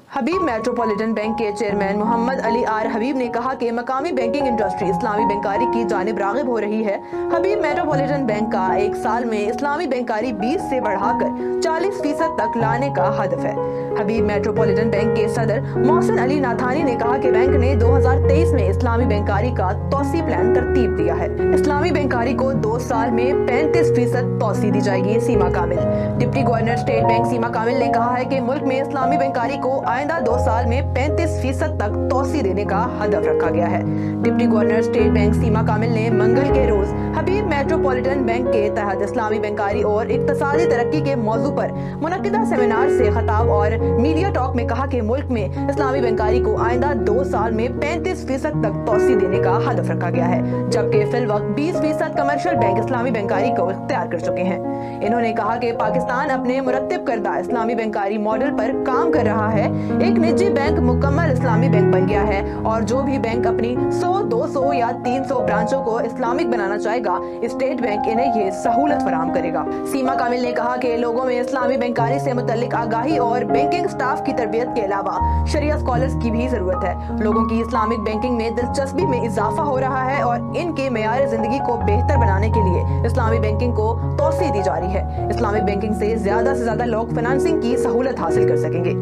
हबीब metropolitan bank के chairman Mohammad Ali are हबीब ने कहा कि मकामी बैंकिंग इंडस्ट्री इस्लामी बैंकारी की जानिब राग़िब हो रही है। हबीब मेट्रोपॉलिटन बैंक का एक साल में इस्लामी बैंकारी 20 से बढ़ाकर 40% तक लाने का हदफ है। हबीब मेट्रोपॉलिटन बैंक के सदर मोहसिन अली नाथानी ने कहा कि बैंक ने 2023 में इस्लामी बैंकारी का तौसी प्लान तरतीब दिया है। इस्लामी बैंकारी को 2 साल में 35% तौसी दी जाएगी। सीमा कामिल डिप्टी गवर्नर स्टेट बैंक सीमा कामिल ने कहा है कि मुल्क में इस्लामी बैंकारी को आइंदा 2 साल में 35% तक तौसी देने का हदफ रखा गया है। डिप्टी गवर्नर स्टेट बैंक सीमा कामिल ने मंगल के रोज हबीब मेट्रोपॉलिटन बैंक के तहत इस्लामी बैंकारी और इक्तिसादी तरक्की के मौजू पर मुनक्किदा सेमिनार से खिताब और मीडिया टॉक में कहा कि मुल्क में इस्लामी बैंकारी को आइंदा 2 साल में 35% तक तौसी देने का हदफ रखा गया है, जबकि फिल वक्त 20% कमर्शियल बैंक इस्लामी बैंकारी को इख्तियार कर चुके हैं। इन्होंने कहा कि पाकिस्तान अपने मुरत्तिब करदा इस्लामी बैंकारी मॉडल पर काम कर रहा है। एक निजी बैंक मुकम्मल इस्लामी बैंक बन गया है और जो भी बैंक अपनी 100, 200 या 300 ब्रांचों को इस्लामिक बनाना चाहेगा, स्टेट बैंक इन्हें ये सहूलत फराहम करेगा। सीमा कामिल ने कहा कि लोगों में इस्लामी बैंकारी से मुतल्लिक आगाही और बैंकिंग स्टाफ की तरबियत के अलावा शरिया स्कॉलर्स की भी जरूरत है। लोगों की इस्लामिक बैंकिंग में दिलचस्पी में इजाफा हो रहा है और इनके मेयार जिंदगी को बेहतर बनाने के लिए इस्लामी बैंकिंग को तौसी दी जा रही है। इस्लामिक बैंकिंग से ज्यादा लोग फाइनेंसिंग की सहूलत हासिल कर सकेंगे।